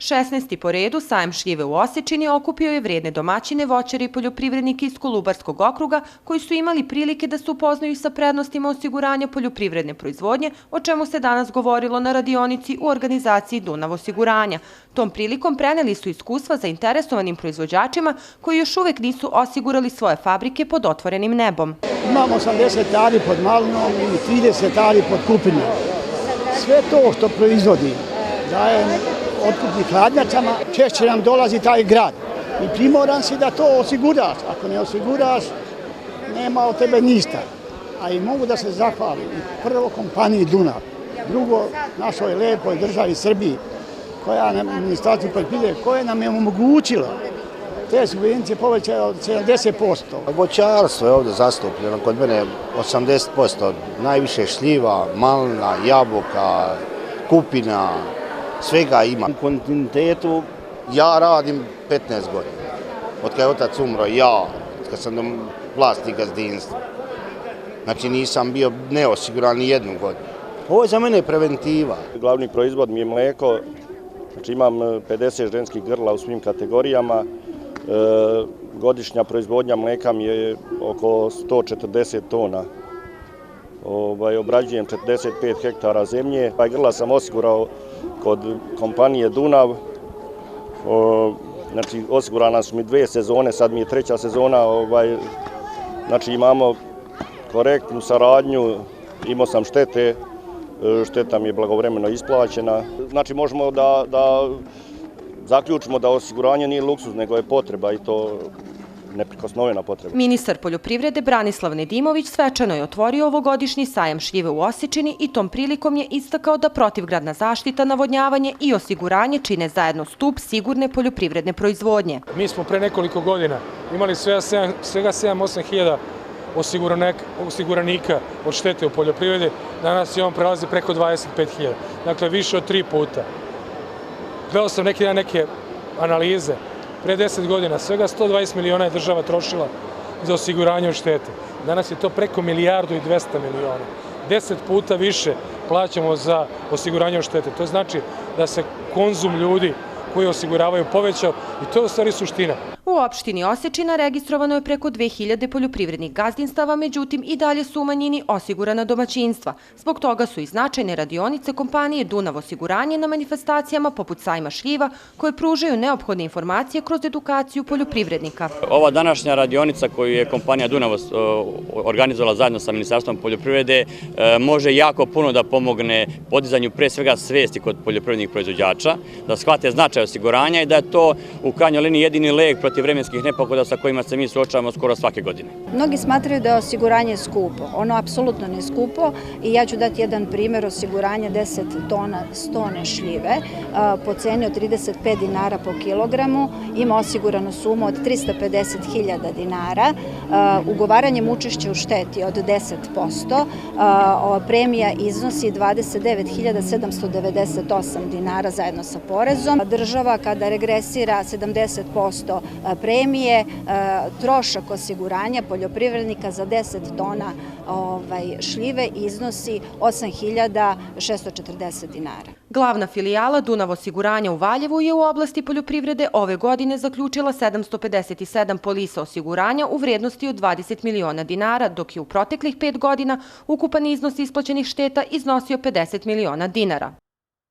16. po redu sajam šljive u Osečini okupio je vredne domaćine, voćare i poljoprivrednike iz Kolubarskog okruga koji su imali prilike da se upoznaju sa prednostima osiguranja poljoprivredne proizvodnje, o čemu se danas govorilo na radionici u organizaciji Dunav osiguranja. Tom prilikom preneli su iskustva zainteresovanim proizvođačima koji još uvek nisu osigurali svoje fabrike pod otvorenim nebom. Imamo 80 ari pod Malinom i 30 ari pod Kupinom. Sve to što proizvodi daje otkupnim hladnjačama, češće nam dolazi taj grad. I primoran si da to osiguraš. Ako ne osiguraš, nema od tebe ništa. A i mogu da se zahvalim prvo kompaniji Dunav, drugo našoj lepoj državi Srbiji, Ministarstvu poljoprivrede, koja nam je omogućila te subvencije povećaje od 70%. Voćarstvo je ovdje zastupljeno, kod mene 80%, najviše šljiva, malina, jabuka, kupina, svega ima. U kontinuitetu ja radim 15 godina, od kada je otac umro, od kada sam vlasnik gazdinstva. Znači nisam bio neosiguran ni jednu godinu. Ovo je za mene preventiva. Glavni proizvod mi je mleko, znači imam 50 ženskih grla u svim kategorijama. Godišnja proizvodnja mleka mi je oko 140 tona. Obrađujem 45 hektara zemlje. Grla sam osigurao kod kompanije Dunav. Znači osigurana su mi 2 sezone, sad mi je 3. sezona. Znači imamo korektnu saradnju, imao sam štete, šteta mi je blagovremeno isplaćena. Znači možemo da zaključimo da osiguranje nije luksuz, nego je potreba i to neprikosnovena potreba. Ministar poljoprivrede Branislav Nedimović svečano je otvorio ovogodišnji sajam šljive u Osečini i tom prilikom je istakao da protivgradna zaštita, navodnjavanje i osiguranje čine zajedno stup sigurne poljoprivredne proizvodnje. Mi smo pre nekoliko godina imali svega 7-8 hiljada osiguranika od štete u poljoprivredi, danas je on prelazi preko 25.000, dakle više od 3 puta. Gledao sam neke analize, pre 10 godina svega 120 miliona je država trošila za osiguranje od štete. Danas je to preko 1,2 milijarde. 10 puta više plaćamo za osiguranje od štete. To znači da se konzum ljudi koji osiguravaju povećao i to je u stvari suština. U opštini Osečina registrovano je preko 2000 poljoprivrednih gazdinstava, međutim i dalje su u manjini osigurana domaćinstva. Zbog toga su i značajne radionice kompanije Dunav osiguranje na manifestacijama poput sajma šljiva koje pružaju neophodne informacije kroz edukaciju poljoprivrednika. Ova današnja radionica koju je kompanija Dunav organizovala zajedno sa Ministarstvom poljoprivrede može jako puno da pomogne podizanju pre svega svesti kod poljoprivrednih proizvođača, da shvate značaj osiguranja i da je to u krajnjoj liniji jedini lek protiv vremenskih nepogoda sa kojima se mi suočavamo skoro svake godine. Mnogi smatraju da je osiguranje skupo. Ono apsolutno ne skupo i ja ću dati jedan primjer osiguranja 10 tone šljive po ceni od 35 dinara po kilogramu. Ima osiguranu sumu od 350.000 dinara. Ugovaranjem učešća u šteti od 10%. Premija iznosi 29.798 dinara zajedno sa porezom. Država kada regresira 70% premije, trošak osiguranja poljoprivrednika za 10 tona šljive iznosi 8.640 dinara. Glavna filijala Dunav osiguranja u Valjevu je u oblasti poljoprivrede ove godine zaključila 757 polisa osiguranja u vrednosti od 20 miliona dinara, dok je u proteklih 5 godina ukupan iznos isplaćenih šteta iznosio 50 miliona dinara.